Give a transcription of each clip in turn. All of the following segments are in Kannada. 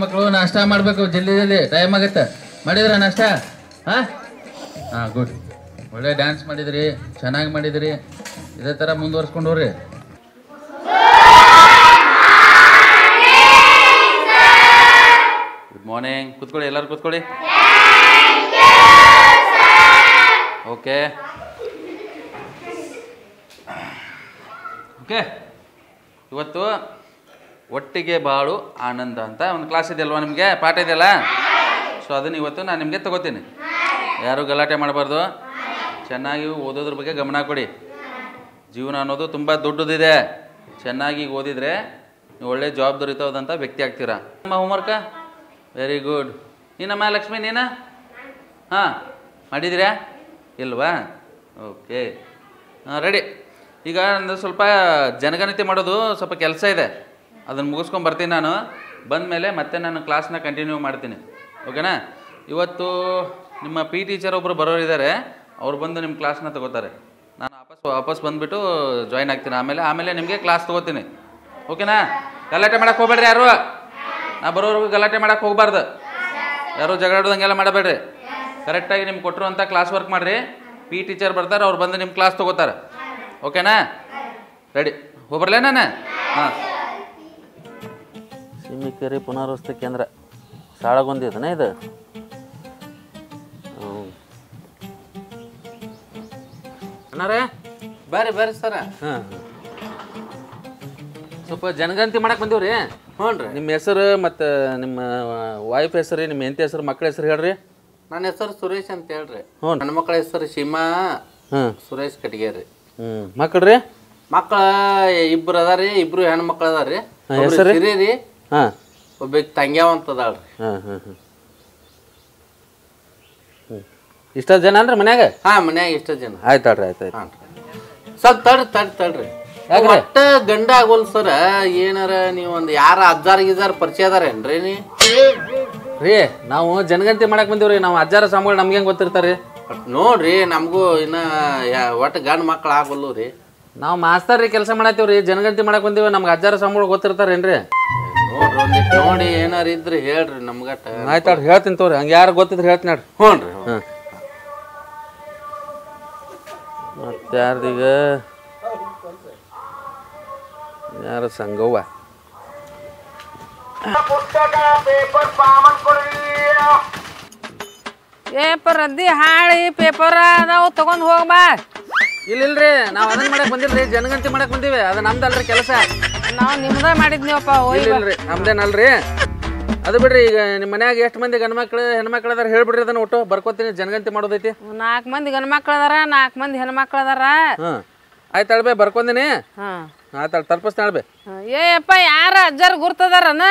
ಮಕ್ಕಳು ನಾಷ್ಟ ಮಾಡಬೇಕು, ಜಲ್ದಿ ಜಲ್ದಿ ಟೈಮ್ ಆಗತ್ತೆ. ಮಾಡಿದ್ರ ನಾಷ್ಟ? ಹಾಂ ಹಾಂ, ಗುಡ್. ಒಳ್ಳೆ ಡ್ಯಾನ್ಸ್ ಮಾಡಿದ್ರಿ, ಚೆನ್ನಾಗಿ ಮಾಡಿದ್ರಿ. ಇದೇ ಥರ ಮುಂದುವರ್ಸ್ಕೊಂಡು ಹೋಗ್ರಿ. Good morning. ಕೂತ್ಕೊಳ್ಳಿ, ಎಲ್ಲರೂ ಕೂತ್ಕೊಳ್ಳಿ. Okay okay. ಇವತ್ತು ಒಟ್ಟಿಗೆ ಬಾಳು ಆನಂದ ಅಂತ ಒಂದು ಕ್ಲಾಸ್ ಇದೆಯಲ್ವ, ನಿಮಗೆ ಪಾಠ ಇದೆಯಲ್ಲ, ಸೊ ಅದನ್ನು ಇವತ್ತು ನಾನು ನಿಮಗೆ ತಗೋತೀನಿ. ಯಾರು ಗಲಾಟೆ ಮಾಡಬಾರ್ದು, ಚೆನ್ನಾಗಿ ಓದೋದ್ರ ಬಗ್ಗೆ ಗಮನ ಕೊಡಿ. ಜೀವನ ಅನ್ನೋದು ತುಂಬ ದೊಡ್ಡದಿದೆ. ಚೆನ್ನಾಗಿ ಓದಿದರೆ ನೀವು ಒಳ್ಳೆ ಜವಾಬ್ದಾರಿತವಾದಂಥ ವ್ಯಕ್ತಿ ಆಗ್ತೀರಾ. ನಮ್ಮ ಹೋಮ್ವರ್ಕ ವೆರಿ ಗುಡ್. ನೀನಮ್ಮ ಲಕ್ಷ್ಮಿ, ನೀನು ಹಾಂ ಮಾಡಿದ್ದೀರಾ ಇಲ್ವಾ? Okay, ready. ಈಗ ಒಂದು ಸ್ವಲ್ಪ ಜನಗಣತಿ ಮಾಡೋದು ಸ್ವಲ್ಪ ಕೆಲಸ ಇದೆ, ಅದನ್ನು ಮುಗಿಸ್ಕೊಂಡು ಬರ್ತೀನಿ. ನಾನು ಬಂದ ಮೇಲೆ ಮತ್ತೆ ನಾನು ಕ್ಲಾಸ್ನ ಕಂಟಿನ್ಯೂ ಮಾಡ್ತೀನಿ. ಓಕೆನಾ? ಇವತ್ತು ನಿಮ್ಮ ಪಿ ಟೀಚರ್ ಒಬ್ಬರು ಬರೋರಿದ್ದಾರೆ, ಅವ್ರು ಬಂದು ನಿಮ್ಮ ಕ್ಲಾಸ್ನ ತಗೋತಾರೆ. ನಾನು ವಾಪಸ್ ಬಂದುಬಿಟ್ಟು ಜಾಯ್ನ್ ಆಗ್ತೀನಿ. ಆಮೇಲೆ ನಿಮಗೆ ಕ್ಲಾಸ್ ತೊಗೋತೀನಿ. ಓಕೆನಾ? ಗಲಾಟೆ ಮಾಡೋಕ್ಕೆ ಹೋಗ್ಬೇಡ್ರಿ ಯಾರು. ನಾ ಬರೋರ್ಗು ಗಲಾಟೆ ಮಾಡೋಕ್ಕೆ ಹೋಗ್ಬಾರ್ದು. ಯಾರು ಜಗಳಾಡೋದಂಗೆಲ್ಲ ಮಾಡಬೇಡ್ರಿ. ಕರೆಕ್ಟಾಗಿ ನಿಮ್ಗೆ ಕೊಟ್ಟಿರುವಂಥ ಕ್ಲಾಸ್ ವರ್ಕ್ ಮಾಡಿರಿ. ಪಿ ಟೀಚರ್ ಬರ್ತಾರೆ, ಅವ್ರು ಬಂದು ನಿಮ್ಮ ಕ್ಲಾಸ್ ತೊಗೋತಾರೆ. ಓಕೆನಾ? ರೆಡಿ, ಹೋಗ್ಬರ್ಲೇ ನಾನು? ಹಾಂ. ಸಿಮಿಕೆರೆ ಪುನರ್ವಸತಿ ಕೇಂದ್ರ ಶಾಳಾಗೊಂದಿದನ ಇದು? ಅಣ್ಣಾರೇ ಬರ್ರಿ ಸರ. ಹಾಂ, ಸ್ವಲ್ಪ ಜನಗಣತಿ ಮಾಡಕ್ಕೆ ಬಂದೀವಿ ರೀ. ಹ್ಞೂ ರೀ. ನಿಮ್ಮ ಹೆಸರು ಮತ್ತು ನಿಮ್ಮ ವೈಫ್ ಹೆಸರು, ನಿಮ್ಮ ಹೆಂಡತಿ ಹೆಸರು, ಮಕ್ಕಳ ಹೆಸರು ಹೇಳ್ರಿ. ನನ್ನ ಹೆಸರು ಸುರೇಶ್ ಅಂತ ಹೇಳ್ರಿ. ಹ್ಞೂ. ನನ್ನ ಮಕ್ಕಳ ಹೆಸರು ಶಿಮಾ, ಸುರೇಶ್ ಕಟ್ಗೇರಿ. ಮಕ್ಕಳು ರೀ? ಮಕ್ಕಳ ಇಬ್ರು ಅದಾರಿ, ಇಬ್ರು ಹೆಣ್ಣು ಮಕ್ಳು ಅದಾರಿ. ಹೆಸರು ರೀ? ಹಾಂ. ಒಬ್ಬ ತಂಗ್ಯಾವ ಅಂತ ಅದಾಳ್ರಿ. ಇಷ್ಟ ಜನ ಅನ್ರಿ ಮನ್ಯಾಗ? ಹಾಂ, ಮನ್ಯಾಗ ಇಷ್ಟ ಜನ. ಆಯ್ತು ಆಯ್ತು ಆಯ್ತು. ಹಾಂ ರೀ. ಸ್ವಲ್ಪ ತಡ್ರಿ. ಒಟ್ಟ ಗಂಡ ಆಗೋಲ್ ಸರ. ಏನಾರ ನೀವು ಒಂದು ಯಾರ ಅಜ್ಜಾರ್ ಪರಿಚಯ ಅದಾರೇನ್ರಿ ನೀ? ರೀ, ನಾವು ಜನಗಣತಿ ಮಾಡಕ್ ಬಂದೀವ್ರಿ. ನಾವು ಅಜ್ಜಾರ ಸಾಮಗಳು ನಮ್ಗೆ ಹೆಂಗೆ ಗೊತ್ತಿರ್ತಾರೆ ನೋಡ್ರಿ. ನಮಗೂ ಇನ್ನ ಒಟ್ಟು ಗಂಡು ಮಕ್ಳು ಆಗೋಲ್ಲು ರೀ. ನಾವು ಮಾಸ್ತರ್ ರೀ, ಕೆಲಸ ಮಾಡತ್ತೀವ್ರಿ. ಜನಗಣತಿ ಮಾಡಕ್ ಬಂದೀವಿ. ನಮ್ಗೆ ಅಜ್ಜಾರ ಸಾಮಗಳು ಗೊತ್ತಿರ್ತಾರೇನ್ರಿ? ನೋಡ್ರಿ, ಒಂದಿಟ್ಟು ನೋಡಿ ಏನಾರ ಇದ್ರಿ ಹೇಳ್ರಿ ನಮ್ಗಟ್ಟ. ಆಯ್ತು ಹೇಳ್ತೀನಿ ತೋರಿ. ಹಂಗೆ ಯಾರು ಗೊತ್ತಿದ್ರೆ ಹೇಳ್ತೀನಿ ನೋಡ್ರಿ. ಹ್ಞೂ ರೀ. ಹಾಂ. ಮತ್ತೆ ಯಾರ್ದೀಗ? ಯಾರು? ಸಂಗವ್ವ. ಪೇಪರ್ ರದ್ದಿ ಹಾಳಿ ಪೇಪರ್ ಅದಾವು ತಗೊಂಡ್ ಹೋಗ್ಬಾ. ಇಲ್ಲಿಲ್ರಿ, ನಾವು ಅದನ್ನ ಮಾಡಕ್ ಬಂದಿಲ್ರಿ, ಜನಗಣತಿ ಮಾಡಕ್ ಬಂದೀವಿ. ಅದು ನಮ್ದಲ್ರಿ ಕೆಲಸ. ನಾವು ನಿಮ್ದ ಮಾಡಿದ್ನಿವಪ್ಪ. ಇಲ್ರಿ, ನಮ್ದೇನಲ್ರಿ. ಅದು ಬಿಡ್ರಿ. ಈಗ ನಿಮ್ಮ ಮನ್ಯಾಗ ಎಷ್ಟು ಮಂದಿ ಗಂಡ್ಮಕ್ಳು ಹೆಣ್ಮಕ್ಳು ಅದಾರ ಹೇಳ್ಬಿಡ್ರಿ. ಅದನ್ನ ಒಟ್ಟು ಬರ್ಕೋತೀನಿ. ಜನಗಣತಿ ಮಾಡೋದೈತಿ. 4 ಮಂದಿ ಗಂಡ್ಮಕ್ಳು ಅದಾರ, 4 ಮಂದಿ ಹೆಣ್ಮಕ್ಳು ಅದಾರ. ಹಾಂ, ಆಯ್ತು ಅಳ್ಬೆ, ಬರ್ಕೊಂದಿನಿ. ಹಾಂ, ಆಯ್ತು, ತಲುಪಿಸ್ತಾಳ್ಬೆ. ಏಯಪ್ಪ, ಯಾರ ಅಜ್ಜಾರು ಗುರ್ತದಾರನ?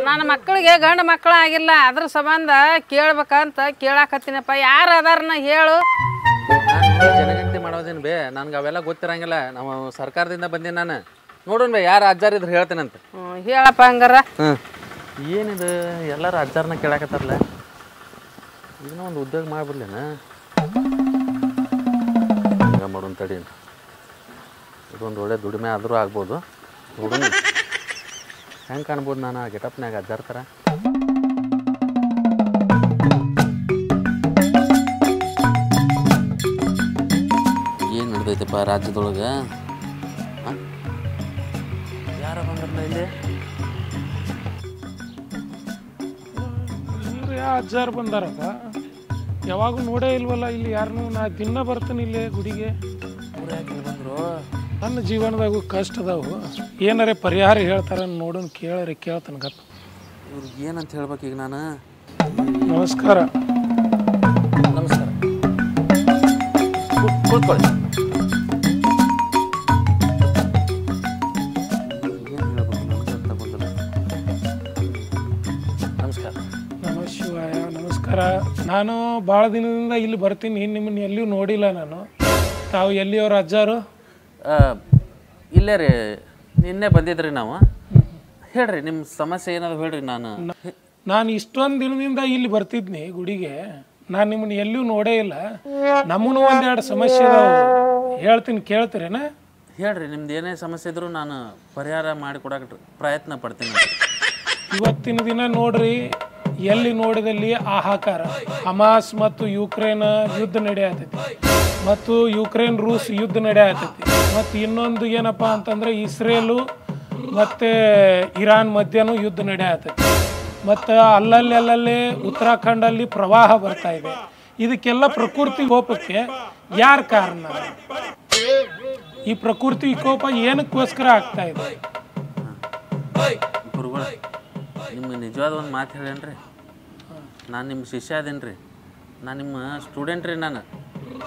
ನನ್ನ ಮಕ್ಕಳಿಗೆ ಗಂಡು ಮಕ್ಕಳು ಆಗಿಲ್ಲ, ಅದ್ರ ಸಂಬಂಧ ಕೇಳ್ಬೇಕಂತ ಕೇಳಾಕತ್ತೀನಪ್ಪ. ಯಾರು ಅದಾರನ ಹೇಳು. ಜನಗಣತಿ ಮಾಡೋದೇನು ಬೇ, ನನ್ಗೆ ಅವೆಲ್ಲ ಗೊತ್ತಿರಂಗಿಲ್ಲ. ನಾವು ಸರ್ಕಾರದಿಂದ ಬಂದೀನಿ ನಾನು. ನೋಡೋಣ ಬೇ, ಯಾರು ಅಜ್ಜಾರ ಇದ್ರೆ ಹೇಳ್ತೇನಂತ. ಹೇಳಪ್ಪ ಹಂಗಾರ. ಹಾಂ. ಏನಿದು ಎಲ್ಲರೂ ಅಜ್ಜಾರನ್ನ ಕೇಳಾಕತ್ತಾರಲ್ಲ. ಇದನ್ನ ಒಂದು ಉದ್ಯೋಗ ಮಾಡ್ಬಿಡ್ಲೇನ? ಹಂಗೆ ಮಾಡೋಣ ತಡಿ. ಇದೊಂದು ಒಳ್ಳೆ ದುಡಿಮೆ ಆದರೂ ಆಗ್ಬೋದು. ನೋಡೋಣ ಹೆಂಗೆ ಕಾಣ್ಬೋದು ನಾನು ಆ ಗೆಟಪ್ನಾಗ ಅಜ್ಜಾರ ಥರ. ಏನು ನಡೆದೈತಪ್ಪ ರಾಜ್ಯದೊಳಗೆ? ಯಾರ ಬಂದ್ರಲ್ಲ ಇಲ್ಲಿ? ಅಜ್ಜಾರು ಬಂದಾರಪ್ಪ. ಯಾವಾಗೂ ನೋಡೇ ಇಲ್ವಲ್ಲ ಇಲ್ಲಿ ಯಾರನ್ನೂ. ನಾ ದಿನ ಬರ್ತೀನಿ ಇಲ್ಲಿ ಗುಡಿಗೆ. ಯಾಕೆ ಬಂದರು? ನನ್ನ ಜೀವನದಾಗೂ ಕಷ್ಟ ಅದಾವು. ಏನಾರ ಪರಿಹಾರ ಹೇಳ್ತಾರ ನೋಡೋಣ. ಕೇಳ್ತಾನೆ ಗಪ್ಪ. ಇವ್ರಿಗೆ ಏನಂತ ಹೇಳ್ಬೇಕು ಈಗ ನಾನು? ನಮಸ್ಕಾರ. ನಮಸ್ಕಾರ. ಕೂತ್ಕೊಳ್ಳಿ. ನಮಸ್ಕಾರ. ನಮಃ ಶಿವಾಯ. ನಮಸ್ಕಾರ. ನಾನು ಭಾಳ ದಿನದಿಂದ ಇಲ್ಲಿ ಬರ್ತೀನಿ. ನಿಮ್ಮನ್ನು ಎಲ್ಲಿಯೂ ನೋಡಿಲ್ಲ ನಾನು. ತಾವು ಎಲ್ಲಿಯವ್ರ ಅಜ್ಜಾರು? ಇಲ್ಲೇ ರೀ, ನಿನ್ನೆ ಬಂದಿದ್ರಿ ನಾವು. ಹೇಳ್ರಿ ನಿಮ್ಮ ಸಮಸ್ಯೆ ಏನಾದ್ರು ಹೇಳ್ರಿ. ನಾನು ಇಷ್ಟೊಂದು ದಿನದಿಂದ ಇಲ್ಲಿ ಬರ್ತಿದ್ನಿ ಗುಡಿಗೆ. ನಾನು ನಿಮ್ಮನ್ನು ಎಲ್ಲಿಯೂ ನೋಡೇ ಇಲ್ಲ. ನಮ್ಮನ್ನು ಒಂದೆರಡು ಸಮಸ್ಯೆ ಅದಾವು, ಹೇಳ್ತೀನಿ, ಕೇಳ್ತೀರೇನ? ಹೇಳ್ರಿ, ನಿಮ್ದು ಏನೇ ಸಮಸ್ಯೆ ಇದ್ರೂ ನಾನು ಪರಿಹಾರ ಮಾಡಿಕೊಡಕ್ಕೆ ಪ್ರಯತ್ನ ಪಡ್ತೀನಿ. ಇವತ್ತಿನ ದಿನ ನೋಡ್ರಿ, ಎಲ್ಲಿ ನೋಡಿದಲ್ಲಿ ಹಾಹಾಕಾರ. ಹಮಾಸ್ ಮತ್ತು ಯುಕ್ರೇನ್ ಯುದ್ಧ ನಡೆಯತೈತಿ, ಮತ್ತು ಯುಕ್ರೇನ್ ರೂಸ್ ಯುದ್ಧ ನಡೆಯತೈತಿ. ಮತ್ತು ಇನ್ನೊಂದು ಏನಪ್ಪ ಅಂತಂದ್ರೆ ಇಸ್ರೇಲು ಮತ್ತು ಇರಾನ್ ಮಧ್ಯನೂ ಯುದ್ಧ ನಡೆಯತೈತಿ. ಮತ್ತು ಅಲ್ಲಲ್ಲಿ ಉತ್ತರಾಖಂಡಲ್ಲಿ ಪ್ರವಾಹ ಬರ್ತಾ ಇದೆ. ಇದಕ್ಕೆಲ್ಲ ಪ್ರಕೃತಿ ವಿಕೋಪಕ್ಕೆ ಯಾರು ಕಾರಣ? ಈ ಪ್ರಕೃತಿ ವಿಕೋಪ ಏನಕ್ಕೋಸ್ಕರ ಆಗ್ತಾ ಇದೆ? ಗುರುಗಳ, ನಿಮ್ಗೆ ನಿಜವಾದ ಒಂದು ಮಾತು ಹೇಳೇನ್ರಿ. ನಾನು ನಿಮ್ಮ ಶಿಷ್ಯ ಅದೇನ್ರಿ, ನಾನು ನಿಮ್ಮ ಸ್ಟೂಡೆಂಟ್ ರೀ, ನಾನು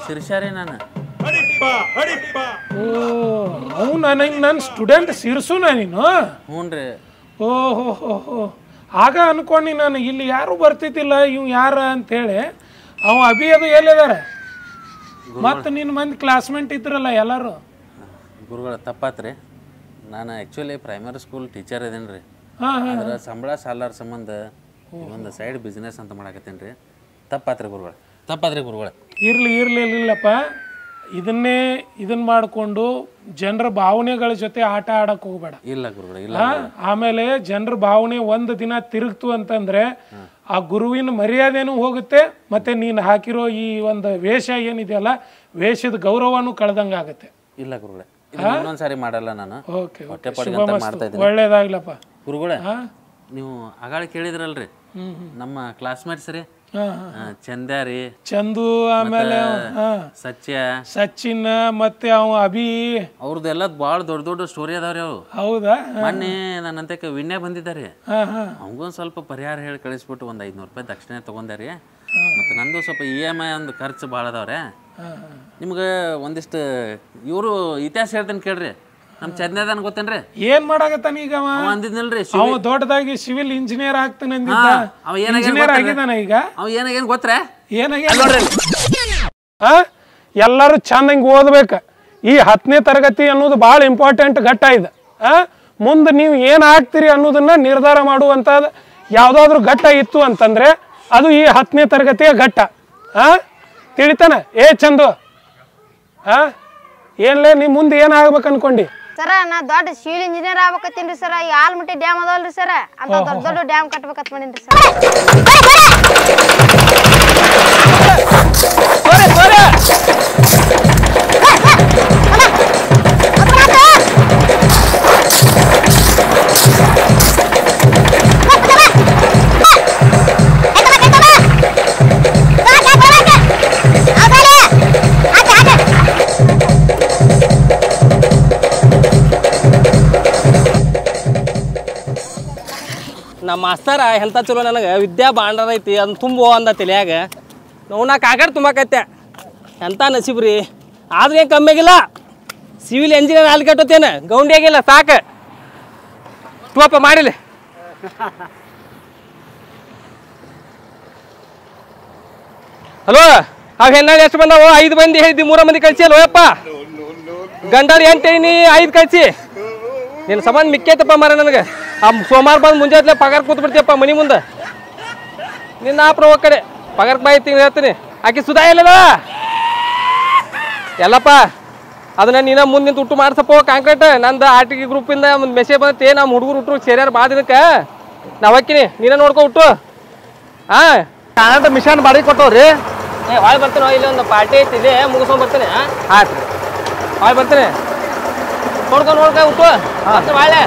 ಶಿರ್ಷಾ ರೀ ನಾನು. ಓ ಅವು ನನ್ನ ಸ್ಟೂಡೆಂಟ್ ಸಿರ್ಸುನ ನೀನು? ಹ್ಞೂ ರೀ. ಓಹೋ ಹೋ ಹೋ, ಆಗ ಅನ್ಕೊಂಡು ನಾನು ಇಲ್ಲಿ ಯಾರು ಬರ್ತಿದ್ದಿಲ್ಲ, ಇವ್ ಯಾರ ಅಂತೇಳಿ. ಅವ ಅಭಿ ಅದು ಎಲ್ಲಿದಾರೆ? ಮತ್ತು ನಿನ್ನ ಮಂದಿ ಕ್ಲಾಸ್ಮೇಟ್ ಇದ್ರಲ್ಲ ಎಲ್ಲರೂ? ಗುರುಗಳ ತಪ್ಪಾತ್ರಿ. ನಾನು ಆ್ಯಕ್ಚುಲಿ ಪ್ರೈಮರಿ ಸ್ಕೂಲ್ ಟೀಚರ್ ಇದೇನು ರೀ. ಅದ್ರ ಸಂಬಳ ಸಾಲಾರ ಸಂಬಂಧ ಒಂದು ಸೈಡ್ ಬಿಸ್ನೆಸ್ ಅಂತ ಮಾಡಾಕತ್ತೇನೆ ರೀ. ತಪ್ಪಾತ್ರಿ ಗುರುಗಳ. ಇರ್ಲಿಲ್ಲಪ್ಪ, ಇದನ್ನ ಮಾಡಿಕೊಂಡು ಜನರ ಭಾವನೆಗಳ ಜೊತೆ ಆಟ ಆಡಕ್ಕೆ ಹೋಗ್ಬೇಡ. ಇಲ್ಲ ಗುರುಗಳ, ಇಲ್ಲ. ಆಮೇಲೆ ಜನರ ಭಾವನೆ ಒಂದು ದಿನ ತಿರುಗ್ತು ಅಂತಂದ್ರೆ ಆ ಗುರುವಿನ ಮರ್ಯಾದೆನೂ ಹೋಗುತ್ತೆ, ಮತ್ತೆ ನೀನು ಹಾಕಿರೋ ಈ ಒಂದು ವೇಷ ಏನಿದೆಯಲ್ಲ, ವೇಷದ ಗೌರವನೂ ಕಳೆದಂಗಾಗತ್ತೆ. ಇಲ್ಲ ಗುರುಗಳ, ಇನ್ನೊಂದ್ಸಾರಿ ಮಾಡಲ್ಲ ನಾನು. ಒಳ್ಳೇದಾಗ್ಲಪ್ಪ ಗುರುಗಳ. ನೀವು ಆಗಾಳ ಕೇಳಿದ್ರಲ್ರಿ ನಮ್ಮ ಕ್ಲಾಸ್ಮೇಟ್ಸ್ ರೀ, ಚಂದ್ಯಾರಿ, ಚಂದು, ಆಮೇಲೆ ಸಚಿನ್, ಮತ್ತೆ ಅವ ಅಭಿ, ಅವ್ರದ್ದೆಲ್ಲ ಭಾಳ ದೊಡ್ಡ ಸ್ಟೋರಿ ಅದಾವ್ರಿ ಅವು. ಹೌದಾ? ಮೊನ್ನೆ ನನ್ನಂತಕ್ಕೆ ವಿನ್ಯ ಬಂದಿದ್ದಾರೆ. ಅವಂಗೊಂದು ಸ್ವಲ್ಪ ಪರಿಹಾರ ಹೇಳಿ ಕಳಿಸ್ಬಿಟ್ಟು ಒಂದು 500 ರೂಪಾಯಿ ದಕ್ಷಿಣೆ ತೊಗೊಂಡಾರಿ. ಮತ್ತು ನಂದು ಸ್ವಲ್ಪ EMI ಒಂದು ಖರ್ಚು ಭಾಳ ಅದಾವ್ರೆ. ನಿಮ್ಗೆ ಒಂದಿಷ್ಟು ಇವರು ಇತಿಹಾಸ ಹೇಳ್ತೇನೆ ಕೇಳ್ರಿ. ನಮ್ಮ ಚಂದ್ಯಾದನ್ ಗೊತ್ತೇನ್ರಿ? ಏನ್ ಮಾಡಾಕತ್ತಾನ ಈಗ? ಅಂದಿದ್ನಲ್ರಿ, ಅವ ದೊಡ್ಡದಾಗಿ ಸಿವಿಲ್ ಇಂಜಿನಿಯರ್ ಆಗ್ತಾನೆ ಅಂದಿದ್ದ. ಇಂಜಿನಿಯರ್ ಆಗಿದಾನ ಈಗ? ಅವ ಏನಾಗೇನು ಗೊತ್ತೇ? ಎಲ್ಲರೂ ಚಂದಂಗೆ ಓದ್ಬೇಕ. ಈ 10ನೇ ತರಗತಿ ಅನ್ನೋದು ಭಾಳ ಇಂಪಾರ್ಟೆಂಟ್ ಘಟ್ಟ ಇದೆ. ಮುಂದೆ ನೀವು ಏನು ಆಗ್ತೀರಿ ಅನ್ನೋದನ್ನ ನಿರ್ಧಾರ ಮಾಡುವಂಥದ್ದು ಯಾವುದಾದ್ರೂ ಘಟ್ಟ ಇತ್ತು ಅಂತಂದ್ರೆ ಅದು ಈ 10ನೇ ತರಗತಿಯ ಘಟ್ಟ. ತಿಳಿತಾನ? ಚಂದು, ಏನ್ಲೇ ನೀ ಮುಂದೆ ಏನಾಗ್ಬೇಕು ಅನ್ಕೊಂಡಿ? ಸರ ನಾ ದೊಡ್ಡ ಸಿವಿಲ್ ಇಂಜಿನಿಯರ್ ಆಗ್ಬೇಕತ್ತೀನ್ರಿ ಸರ. ಈ ಆಲ್ಮಟ್ಟಿ ಡ್ಯಾಮ್ ಅದಲ್ರಿ ಸರ, ಅಂತ ದೊಡ್ಡ ಡ್ಯಾಮ್ ಕಟ್ಬೇಕತ್ ಮಾಡೀನ್ರಿ ಸರ್. ನಮ್ಮ ಮಾಸ್ತರ ಎಂಥ ಚಲೋ ನನಗೆ ವಿದ್ಯಾ ಭಾಂಡಾರ ಐತಿ, ಅದನ್ನ ತುಂಬೋ ಅಂದ ತಲೆಯಾಗ. ನಾವು ನಾ ಕಾಕಡ್ ತುಂಬಾಕತ್ತೆ. ಎಂಥ ನಸೀಬ್ರಿ. ಆದ್ರೆ ಏನು ಕಮ್ಮಿ ಆಗಿಲ್ಲ, ಸಿವಿಲ್ ಇಂಜಿನಿಯರ್ ಅಲ್ಲಿ ಕಟ್ಟೋತೇನೆ, ಗೌಂಡಿ ಆಗಿಲ್ಲ, ಸಾಕು ತುಪ್ಪ ಮಾಡಿಲ್ಲ. ಹಲೋ, ಅವು ಹೆಣ್ಣಾಳಿ ಎಷ್ಟು ಬಂದಾವು? 5 ಮಂದಿ ಹೇಳಿದ್ದಿ, 3 ಮಂದಿ ಕಳಿಸಿ ಅಲ್ವಪ್ಪ. ಗಂಡಾರು 8 ನೀ 5 ಕಳಿಸಿ. ನಿನ್ನ ಸಂಬಂಧ ಮಿಕ್ಕೈತಪ್ಪ ಮಾರ ನನಗೆ. ಆ ಸೋಮವಾರ ಬಂದು ಮುಂಜಾನೆ ಪಗಾರ ಕೂತ್ಬಿಡ್ತೀಯಪ್ಪ ಮನೆ ಮುಂದೆ. ನಿನ್ನ ಆಪ್ರ ಕಡೆ ಪಗಾರಕ್ಕೆ ಬಾಯಿ ತಿಂಗ್ ಹೇಳ್ತೀನಿ. ಆಕೆ ಸುಧಾ ಇಲ್ಲದ ಎಲ್ಲಪ್ಪ, ಅದನ್ನ ನೀನ ಮುಂದೆ ನಿಂತು ಉಟ್ಟು ಮಾಡ್ಸಪ್ಪ ಕಾಂಕ್ರೀಟ್. ನಂದು RTG ಗ್ರೂಪಿಂದ ಒಂದು ಮೆಸೇಜ್ ಬಂದೈತಿ, ನಮ್ಮ ಹುಡುಗರು ಹುಟ್ಟರು ಸೇರ್ಯಾರ ಭಾಳ ದಿನಕ್ಕೆ. ನಾವು ಹಾಕಿನಿ, ನೀನೇ ನೋಡ್ಕೊ ಹುಟ್ಟು. ಮಿಷನ್ ಬಾಡಿಗೆ ಕೊಟ್ಟವ್ರಿ. ಹೊಳೆ ಬರ್ತೀನಿ, ಇಲ್ಲಿ ಒಂದು ಪಾರ್ಟಿ ಐತಿ, ಇದೆ ಮುಗಿಸ್ಕೊಂಡ್ ಬರ್ತೀನಿ. ಆಯ್ತು, ಹೊಳೆ ಬರ್ತೀನಿ. ನೋಡ್ಕೊ ಹುಟ್ಟು ಬಾಳೆ.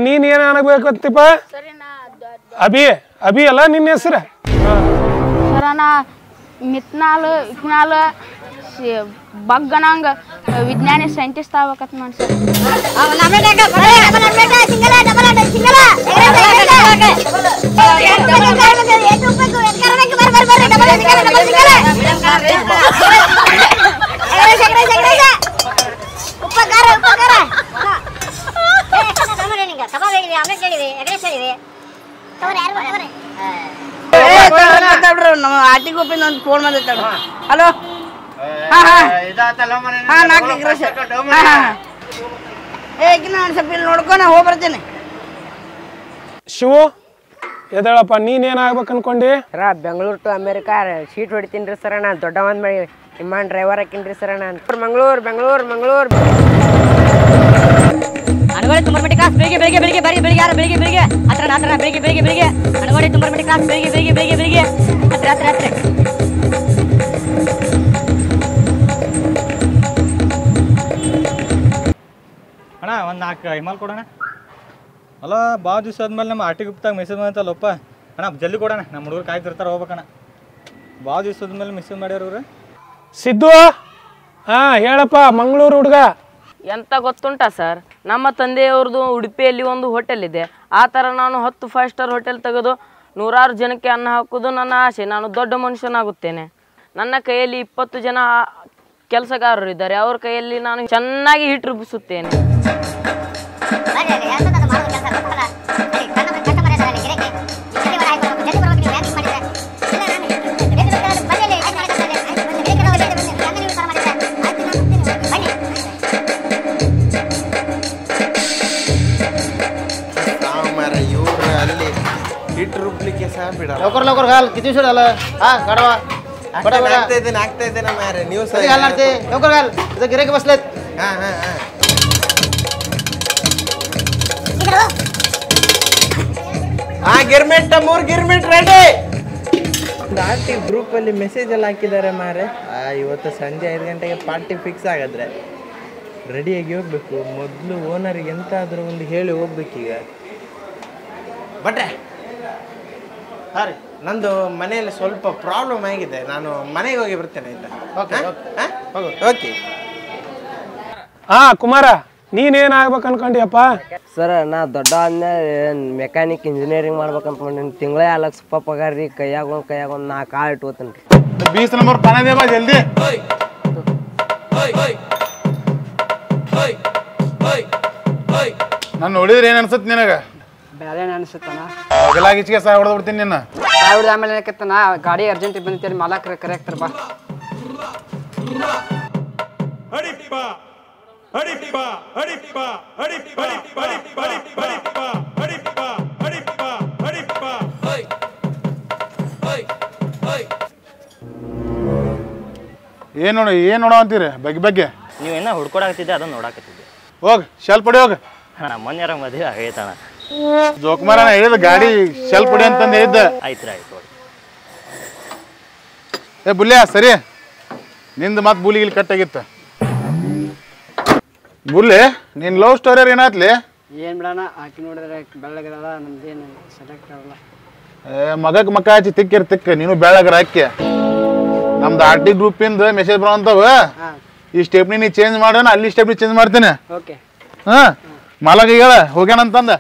ನೀನ್ ಏನ್ ಅನ್ಬೇಕಂತಿಪ್ಪ? ಅಭಿ ಅಲ್ಲ ನಿನ್ನ ಹೆಸರು? ಸರ ನಾ ಮಿತ್ನಾಲ್ ಬಗ್ಗನಂಗ ವಿಜ್ಞಾನಿ ಸೈಂಟಿಸ್ಟ್ ಆಗ್ಬೇಕತ್ ಮಾಡಿ ಸರ್. ನಮ್ಮ RTG ಗ್ರೂಪಿಂದ ಒಂದು ಫೋನ್ ಬಂದೈತೆ. ಹಲೋ, ಸ್ವಲ್ಪ ಇಲ್ಲಿ ನೋಡ್ಕೊಂಡು ಹೋಗಿ ಬರ್ತೇನೆ. ಶಿವು, ಎದಳಪ್ಪ, ನೀನೇನಾಗ್ಬೇಕು ಅನ್ಕೊಂಡಿ? ಸರ ಬೆಂಗಳೂರು ಟು ಅಮೇರಿಕಾ ಶೀಟ್ ಹೊಡಿತೀನಿ ರೀ ಸರ. ನಾನು ದೊಡ್ಡ ಒಂದು ಮಾಡಿ ವಿಮಾನ ಡ್ರೈವರ್ ಹಾಕಿನಿ ರೀ ಸರ. ನಾನು ಮಂಗಳೂರು. ಅಣಗೋಡಿ ತುಂಬರ್ಮಟ್ಟಿ ಕ್ಲಾಸ್ ಬೆಳಿಗ್ಗೆ ಬೆಳಿಗ್ಗೆ ಬೆಳಿಗ್ಗೆ ಬರೀ ಬೆಳಿಗ್ಗೆ ಯಾರು ಬೆಳಿಗ್ಗೆ ಬೆಳಿಗ್ಗೆ ಹತ್ರ ಹತ್ರ ಬೆಳಿಗ್ಗೆ ಬೆಳಿಗ್ಗೆ ಬೆಳಿಗ್ಗೆ ಅಣಗೋಡಿ ತುಂಬರ್ಮಟ್ಟಿ ಕ್ಲಾಸ್ ಬೆಳಿಗ್ಗೆ ಬೆಳಿಗ್ಗೆ ಬೆಳಿಗ್ಗೆ ಬೆಳಿಗ್ಗೆ ಹತ್ರ ಹತ್ರ ಹತ್ರ. ಅಣ್ಣ ಒಂದು 4 ಹಿಮಾಲ್ ಕೊಡೋಣ. ಅಲ್ಲ ಭಾಳ ದಿವಸ ಆದ್ಮೇಲೆ ನಮ್ಮ ಆರ್ಟಿ ಗುಪ್ತಾಗ ಮೆಸೇಜ್ ಬಂತಲ್ಲಪ್ಪ ಅಣ್ಣ, ಜಲ್ದಿ ಕೊಡೋಣ. ನಮ್ಮ ಹುಡುಗರು ಕಾಯ್ತಿರ್ತಾರೆ, ಹೋಗ್ಬೇಕಣ್ಣ. ಭಾಳ ದಿವಸ ಆದ್ಮೇಲೆ ಮೆಸೇಜ್ ಮಾಡ್ಯಾರ ಇವ್ರು. ಸಿದ್ದು, ಹೇಳಪ್ಪ ಮಂಗಳೂರು ಹುಡುಗ. ಎಂತ ಗೊತ್ತುಂಟಾ ಸರ್, ನಮ್ಮ ತಂದೆಯವ್ರದ್ದು ಉಡುಪಿಯಲ್ಲಿ ಒಂದು ಹೋಟೆಲ್ ಇದೆ. ಆ ಥರ ನಾನು 10 5 ಸ್ಟಾರ್ ಹೋಟೆಲ್ ತೆಗೆದು 100 ಜನಕ್ಕೆ ಅನ್ನ ಹಾಕೋದು ನನ್ನ ಆಸೆ. ನಾನು ದೊಡ್ಡ ಮನುಷ್ಯನಾಗುತ್ತೇನೆ. ನನ್ನ ಕೈಯಲ್ಲಿ 20 ಜನ ಕೆಲಸಗಾರರು ಇದ್ದಾರೆ. ಅವ್ರ ಕೈಯಲ್ಲಿ ನಾನು ಚೆನ್ನಾಗಿ ಹಿಟ್ಟು ರುಬ್ಬಿಸುತ್ತೇನೆ. लवकर लवकर घाल, किती उशीर झालं? हा काढवा. ಆಗ್ತಾ ಇದ್ದೇನೆ ಮಾರೆ. ನೀವು लवकर घाल, इथं गिऱ्हाईक बसलेत. Girmit 3 girmit ready. RT group ಅಲ್ಲಿ ಮೆಸೇಜ್ ಎಲ್ಲ ಹಾಕಿದ್ದಾರೆ ಮಾರೆ. ಇವತ್ತು ಸಂಜೆ 5 ಗಂಟೆಗೆ ಪಾರ್ಟಿ ಫಿಕ್ಸ್ ಆಗಿದ್ರೆ ರೆಡಿಯಾಗಿ ಹೋಗ್ಬೇಕು. ಮೊದಲು ಓನರಿಗೆ ಎಂತಾದರೂ ಒಂದು ಹೇಳಿ ಹೋಗ್ಬೇಕೀಗ. ಬಟ್ರೆ ಹಾಂ ರೀ, ನಂದು ಮನೆಯಲ್ಲಿ ಸ್ವಲ್ಪ ಪ್ರಾಬ್ಲಮ್ ಆಗಿದೆ. ನಾನು ಮನೆಗೆ ಹೋಗಿ ಬರ್ತೇನೆ ಆಯ್ತಾ? ಓಕೆ. ಕುಮಾರ, ನೀನೇನು ಆಗ್ಬೇಕು ಅನ್ಕೊಂಡಿಯಪ್ಪ? ಸರ್, ನಾ ದೊಡ್ಡ ಆದ್ಮೇಲೆ ಮೆಕ್ಯಾನಿಕ್ ಇಂಜಿನಿಯರಿಂಗ್ ಮಾಡ್ಬೇಕು ಅನ್ಕೊಂಡಿನಿ. ತಿಂಗಳ 2 ಲಕ್ಷ ರೂಪಾಯಿ ಪಗಾರ ರೀ. ಕೈಯಾಗ ಒಂದು 4 ಕಾಳು ಇಟ್ಕೋತೀನಿ ರೀ. 20 नंबर पाना दे बा जल्दी. ನಾನು ನೋಡಿದ್ರೆ ಏನು ಅನ್ಸುತ್ತೆ ನಿನಗೆ? ಬೇರೆ ಅನ್ಸುತ್ತಣ್ಣ. ಅಗಲಾಗಿಚ್ಗೆ ಸಾಯ ಹೊಡೆದ್ಬಿಡ್ತೀನಿ ನಿನ್ನ. ಸಾಯ ಹೊಡೆದ ಆಮೇಲೆ ಏನಕ್ಕತ್ತಣ್ಣ, ಗಾಡಿ ಅರ್ಜೆಂಟ್ ಬಂದಿತ್ತು, ಮಾಲಕ್ರ ಕರೆಕ್ಟರ್ ಬಾ. ಏನು ನೋಡೋ ಅಂತೀರಿ ಬಗ್ಗೆ? ನೀವೇನ ಹುಡ್ಕೊಡಾಕತ್ತಿದ್ದೆ, ಅದನ್ನ ನೋಡಾಕತ್ತಿದ್ದೆ. ಹೋಗ್ ಶೆಲ್ ಪಡಿ ಹೋಗ. ಮೊನ್ನೆ ಮದುವೆ ಆಗೈತಣ್ಣ. ಜೋಕುಮಾರ ಹೇಳಿದ ಗಾಡಿ ಶೆಲ್ ಪಡಿ ಅಂತಂದು ಹೇಳಿದ್ದ. ಆಯ್ತು ಆಯ್ತು. ಏ ಬುಲ್ಯ, ಸರಿ ನಿಂದು ಮತ್ತೆ ಬೂಲಿಗಿಲ್ಲಿ ಕಟ್ಟಾಗಿತ್ತ. ಬುಲ್ಲೆ, ನಿನ್ ಲವ್ ಸ್ಟೋರಿ ಏನಾತ್ಲಿ? ಏನ್ ಬಿಡೋಣ, ಆಕಿ ನೋಡಿದ್ರೆ ಬೆಳ್ಳಗದಲ್ಲ, ನಮ್ದೇನು ಸೆಲೆಕ್ಟ್ ಆಗಲ್ಲ. ಮಗಕ್ಕೆ ಮಕ್ಕ ಹಚ್ಚಿ ತಿಕ್ಕ ನೀನು ಬೆಳ್ಳಗರ ಹಾಕಿ. ನಮ್ದು ಆರ್ಟಿ ಗ್ರೂಪ್ ಇಂದ ಮೆಸೇಜ್ ಬರೋಂತಾವ. ಈ ಸ್ಟೆಪ್ನಿ ನೀ ಚೇಂಜ್ ಮಾಡೋಣ, ಅಲ್ಲಿ ಸ್ಟೆಪ್ನಿ ಚೇಂಜ್ ಮಾಡ್ತೇನೆ. ಹಾ, ಮಾಲಕ ಹೇಳ ಹೋಗ್ಯಾನಂತಂದ.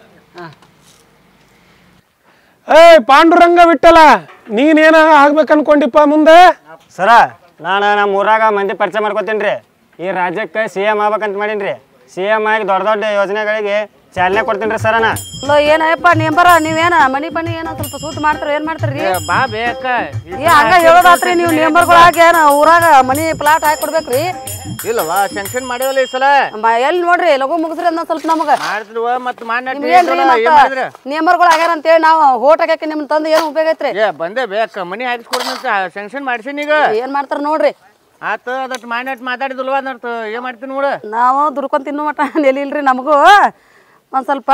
ಪಾಂಡುರಂಗ ಬಿಟ್ಟಲ್ಲ, ನೀನೇನ ಆಗ್ಬೇಕು ಅನ್ಕೊಂಡಿಪ್ಪ ಮುಂದೆ? ಸರ, ನಾನು ನಮ್ಮ ಊರಾಗ ಮಂದಿ ಪರಿಚಯ ಮಾಡ್ಕೊತೀನಿ ರೀ. ಈ ರಾಜ್ಯಕ್ಕೆ CM ಆಗ್ಬೇಕಂತ ಮಾಡೀನಿ. CM ಆಗಿ ದೊಡ್ಡ ದೊಡ್ಡ ಯೋಜನೆಗಳಿಗೆ ಚಾಲನೆ ಕೊಡ್ತೀನಿ ರೀ ಸರನ. ಏನಪ್ಪ ನಿಂಬರ ನೀವೇನ ಮನಿ ಬನ್ನಿ ಏನೋ ಸ್ವಲ್ಪ ಸೂಟ್ ಮಾಡ್ತಾರ ಏನ್ ಮಾಡ್ತಾರ್ರಿ? ಬಾ ಬೇಕ ಹಂಗ ಹೇಳೋದಾತ್ರಿ ನೀವು ನೇಂಬರ್ಗಳಾಗಿ ಏನ ಊರಾಗ ಮನಿ ಪ್ಲಾಟ್ ಹಾಕಿ ಕೊಡ್ಬೇಕ್ರಿ? ಇಲ್ಲವಾ, ಸ್ಯಾಂಕ್ಷನ್ ಮಾಡಿವಲ್ಲ ಈ ಸಲ. ಎಲ್ಲಿ ನೋಡ್ರಿ ಲಘು ಮುಗಿಸ್ರಿ ಅಂದ ಸ್ವಲ್ಪ ನಮಗ ಮಾಡಿದ್ವ ಮತ್ ನೇಂಬರ್ಗಳು ಆಗ್ಯಾರ ಅಂತೇಳಿ ನಾವು ಹೋಟ್ ಹಾಕಿ ನಿಮ್ ತಂದು ಏನ್ ಉಪಯೋಗ ಐತ್ರಿ? ಬಂದೇ ಬೇಕ ಮನಿ ಹಾಕಿಸ್ಕೊಡ್ನಂತ ಸ್ಯಾಂಕ್ಷನ್ ಮಾಡ್ಸೀನಿ. ಈಗ ಏನ್ ಮಾಡ್ತಾರ ನೋಡ್ರಿ. ಆತ ಅದಟ್ ಮಾಡಿ ಮಾತಾಡಿದಲ್ವಾ ಅದರ್ತ ಏನ್ ಮಾಡ್ತೀನಿ ನೋಡು. ನಾವು ದುಡ್ಕೊಂಡ್ ತಿನ್ನೋ ಮಟ ಎಲ್ಲಿಲ್ರಿ ನಮಗೂ. ಒಂದ್ ಸ್ವಲ್ಪ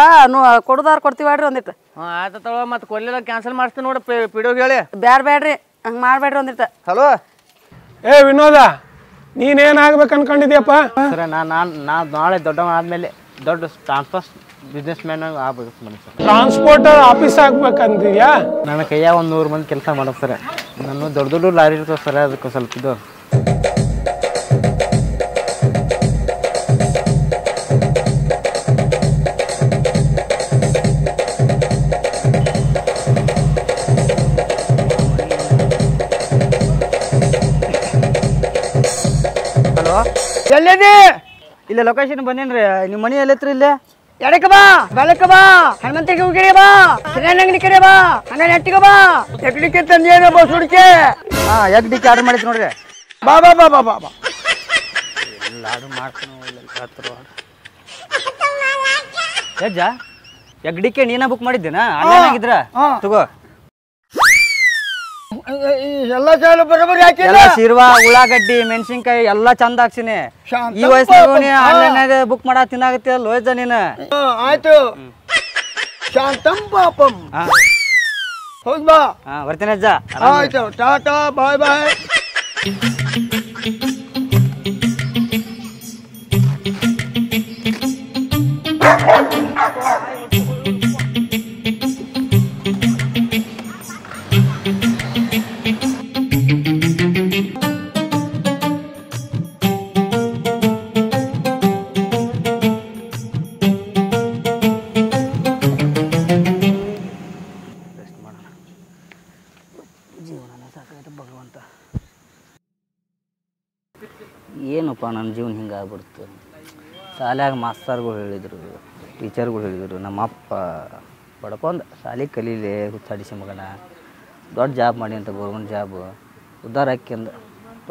ಕೊಡುದಾರ ಕೊಡ್ತೀವ್ರಿ ಒಂದಿಟ್ಟು. ಆತ ತವ ಮತ್ತೆ ಕೊಲ್ಲಿಲ್ಲ ಕ್ಯಾನ್ಸಲ್ ಮಾಡಿಸ್ತೀನಿ ನೋಡು. ಪಿಡಿಯೋಗಿ ಹೇಳಿ. ಬ್ಯಾಡ್ರಿ ಹಂಗ ಮಾಡ್ಬೇಡ್ರಿ ಒಂದಿಟ್ಟು. ಹಲೋ ವಿನೋದ, ನೀನೇನ್ ಆಗ್ಬೇಕು ಅನ್ಕೊಂಡಿದ್ಯಪ್ಪ? ಸರ, ನಾ ನಾಳೆ ದೊಡ್ಡವ ಆದ್ಮೇಲೆ ದೊಡ್ಡ ಟ್ರಾನ್ಸ್ಪೋರ್ಟ್ ಬಿಸ್ನೆಸ್ ಮ್ಯಾನ್ ಆಗ್ಬೇಕು ಸರ್. ಟ್ರಾನ್ಸ್ಪೋರ್ಟ್ ಆಫೀಸ್ ಆಗ್ಬೇಕಂತಿದ್ಯಾ? ನನ್ನ ಕೈಯಾಗ 100 ಮಂದಿ ಕೆಲಸ ಮಾಡೋದು ಸರ್. ನಾನು ದೊಡ್ಡ ದೊಡ್ಡ ಲಾರಿ ಇರ್ತದೆ ಸರ್, ಅದಕ್ಕೆ ಸ್ವಲ್ಪ ಇದು. ಹಲೋ, ಎಲ್ಲಿದಿ? ಇಲ್ಲ ಲೊಕೇಶನ್ ಬಂದೇನ್ರಿ. ನಿಮ್ಮ ಮನಿ ಎಲ್ಲೈತ್ರಿ? ಇಲ್ಲೇ ಎಡಕ್ಕೆ ಬಾ, ಬೆಳಕ್ಕೆ ಬಾ, ಹನುಮಂತಿಗೆ ಹೋಗಿರಿ ಬಾ, ಕಿರಾಣಿ ಅಂಗಡಿ ಕಡೆ ಬಾ, ಹಂಗ ನೆಟ್ಟಿಗೆ ಬಾ. ಎಗ್ಡಿಕೆ ತಂದೇನ ಬಸ್ ಹುಡುಕಿ? ಎಗ್ಡಿಕೆ ಆರ್ಡರ್ ಮಾಡಿದ್ ನೋಡ್ರಿ. ಬಾ ಬಾ ಬಾ ಬಾ ಬಾ ಬಾ. ಲಾಡು ಮಾಡ್ತಾನೆ ಯಜ್ಜ, ಎಗ್ಡಿಕೆ ನೀನ ಬುಕ್ ಮಾಡಿದ್ದೇನಾ? ಆನ್ಲೈನ್ ಆಗಿದ್ರ ತಗೋ. ಎಲ್ಲ ಚಾಲು ಬರೋಬರಿ ಹಾಕಿಲ್ಲ ಶಿರ್ವಾ ಉಳ್ಳಾಗಡ್ಡಿ ಮೆಣಸಿನ್ಕಾಯಿ ಎಲ್ಲ ಚಂದ ಹಾಕ್ಸಿನಿ ಈ ವಯಸ್ಸಿನ ಆನ್ಲೈನ್ ಬುಕ್ ಮಾಡ ತಿನ್ನಾಗತ್ತೆ ಲೋಯ್ದ ನೀನು ಆಯ್ತು ಶಾಂತಂ ಪಾಪಂ ಹೋಗ್ ಬಾ ಬರ್ತೀನಿ ಅಜ್ಜ ಆಯ್ತು ಟಾಟಾ ಬಾಯ್ ಬಾಯ್ ಏನಪ್ಪ ನನ್ನ ಜೀವನ ಹಿಂಗೆ ಆಗ್ಬಿಡ್ತು. ಶಾಲ್ಯಾಗ ಮಾಸ್ತರ್ಗಳು ಹೇಳಿದರು, ಟೀಚರ್ಗಳು ಹೇಳಿದರು, ನಮ್ಮಪ್ಪ ಬಡ್ಕೊಂಡ ಶಾಲೆ ಕಲೀಲಿ ಹುಚ್ಚಾಡಿಸಿ ಮಗನ ದೊಡ್ಡ ಜಾಬ್ ಮಾಡಿ ಅಂತ ಗೌರ್ಮೆಂಟ್ ಜಾಬ್ ಉದ್ಧಾರ ಹಾಕ್ಯಂದು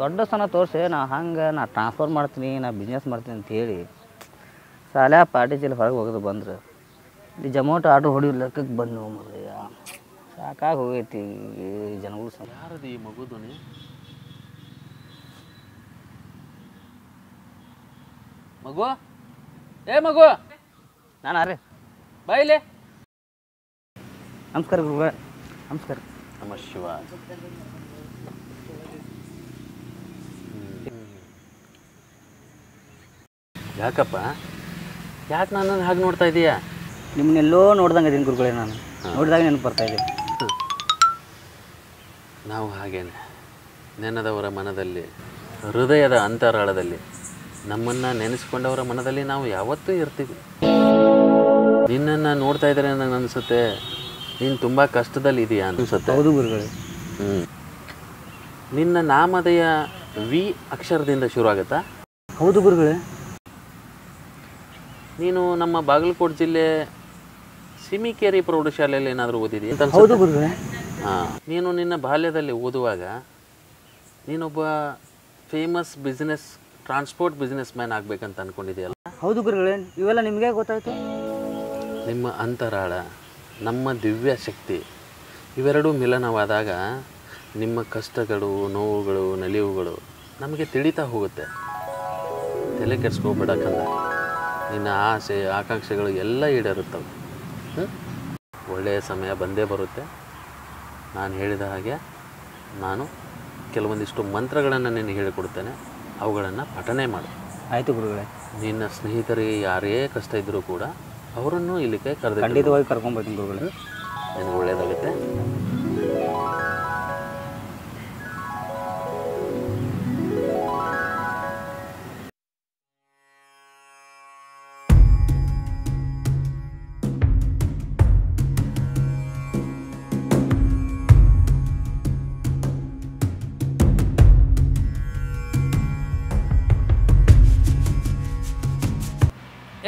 ದೊಡ್ಡ ಸನ ತೋರಿಸಿ ನಾ ಟ್ರಾನ್ಸ್ಫರ್ ಮಾಡ್ತೀನಿ, ನಾ ಬಿಸ್ನೆಸ್ ಮಾಡ್ತೀನಿ ಅಂತ ಹೇಳಿ ಶಾಲೆ ಪಾರ್ಟಿ ಚೀಲ ಹೊರಗೆ ಹೋಗೋದು ಬಂದ್ರೆ ಇಲ್ಲಿ ಜಮೋಟೋ ಆಟೋ ಹೊಡಿಯೋ ಲೆಕ್ಕಕ್ಕೆ ಬಂದು ಮರಯ್ಯ ಸಾಕಾಗಿ ಹೋಗೈತಿ ಜನಗಳು. ಯಾರದು ಈ ಮಗುದು? ಮಗು ಏ ಮಗು ನಾನು ಅರೆ ಬಾಯಿಲೆ. ನಮಸ್ಕಾರ ಗುರುಗಳೇ. ನಮಸ್ಕಾರ. ನಮ ಶಿವ. ಯಾಕಪ್ಪ ಯಾಕೆ ನನ್ನನ್ನು ಹಾಗೆ ನೋಡ್ತಾ ಇದೀಯಾ? ನಿಮ್ಮನ್ನೆಲ್ಲೋ ನೋಡ್ದಂಗೆ ಅದೀನಿ ಗುರುಗಳೇ. ನಾನು ನೋಡಿದಾಗ ನೆನಪು ಬರ್ತಾ ಇದೆ. ನಾವು ಹಾಗೇನೆ ನೆನೆದವರ ಮನದಲ್ಲಿ, ಹೃದಯದ ಅಂತರಾಳದಲ್ಲಿ, ನಮ್ಮನ್ನು ನೆನೆಸ್ಕೊಂಡವರ ಮನದಲ್ಲಿ ನಾವು ಯಾವತ್ತೂ ಇರ್ತೀವಿ. ನಿನ್ನನ್ನು ನೋಡ್ತಾ ಇದ್ದಾರೆ ನನಗೆ ಅನಿಸುತ್ತೆ ನೀನು ತುಂಬ ಕಷ್ಟದಲ್ಲಿ ಇದೆಯಾ ಅನಿಸುತ್ತೆ. ಹೌದು ಗುರುಗಳೇ. ನಿನ್ನ ನಾಮಧೇಯ ವಿ ಅಕ್ಷರದಿಂದ ಶುರು ಆಗುತ್ತಾ? ಹೌದು ಗುರುಗಳೇ. ನೀನು ನಮ್ಮ ಬಾಗಲಕೋಟೆ ಜಿಲ್ಲೆ ಸಿಮಿಕೇರಿ ಪ್ರೌಢಶಾಲೆಯಲ್ಲಿ ಏನಾದರೂ ಓದಿದೆಯಾ? ಹೌದು ಗುರುಗಳೇ. ಹಾಂ, ನೀನು ನಿನ್ನ ಬಾಲ್ಯದಲ್ಲಿ ಓದುವಾಗ ನೀನೊಬ್ಬ ಫೇಮಸ್ ಟ್ರಾನ್ಸ್ಪೋರ್ಟ್ ಬಿಸ್ನೆಸ್ ಮ್ಯಾನ್ ಆಗಬೇಕಂತ ಅಂದ್ಕೊಂಡಿದೆಯಲ್ಲ? ಹೌದು ಗುರುಗಳೇ. ಇವೆಲ್ಲ ನಿಮಗೆ ಗೊತ್ತಾಯ್ತು? ನಿಮ್ಮ ಅಂತರಾಳ, ನಮ್ಮ ದಿವ್ಯ ಶಕ್ತಿ ಇವೆರಡೂ ಮಿಲನವಾದಾಗ ನಿಮ್ಮ ಕಷ್ಟಗಳು, ನೋವುಗಳು, ನಲಿವುಗಳು ನಮಗೆ ತಿಳಿತಾ ಹೋಗುತ್ತೆ. ತಲೆ ಕೆಡಿಸ್ಕೋಬೇಡಕ್ಕಂದ ನಿನ್ನ ಆಸೆ ಆಕಾಂಕ್ಷೆಗಳು ಎಲ್ಲ ಈಡೇರುತ್ತವೆ. ಒಳ್ಳೆಯ ಸಮಯ ಬಂದೇ ಬರುತ್ತೆ. ನಾನು ಹೇಳಿದ ಹಾಗೆ ನಾನು ಕೆಲವೊಂದಿಷ್ಟು ಮಂತ್ರಗಳನ್ನು ನಿನಗೆ ಹೇಳಿಕೊಡ್ತೇನೆ, ಅವುಗಳನ್ನು ಪಠನೆ ಮಾಡು. ಆಯಿತು ಗುರುಗಳೇ. ನಿನ್ನ ಸ್ನೇಹಿತರಿಗೆ ಯಾರೇ ಕಷ್ಟ ಇದ್ದರೂ ಕೂಡ ಅವರನ್ನು ಇಲ್ಲಿಗೆ ಖಂಡಿತವಾಗಿ ಕರ್ಕೊಂಡ್ಬರ್ತೀನಿ ಗುರುಗಳೇ. ನಿನಗೆ ಒಳ್ಳೆಯದಾಗುತ್ತೆ.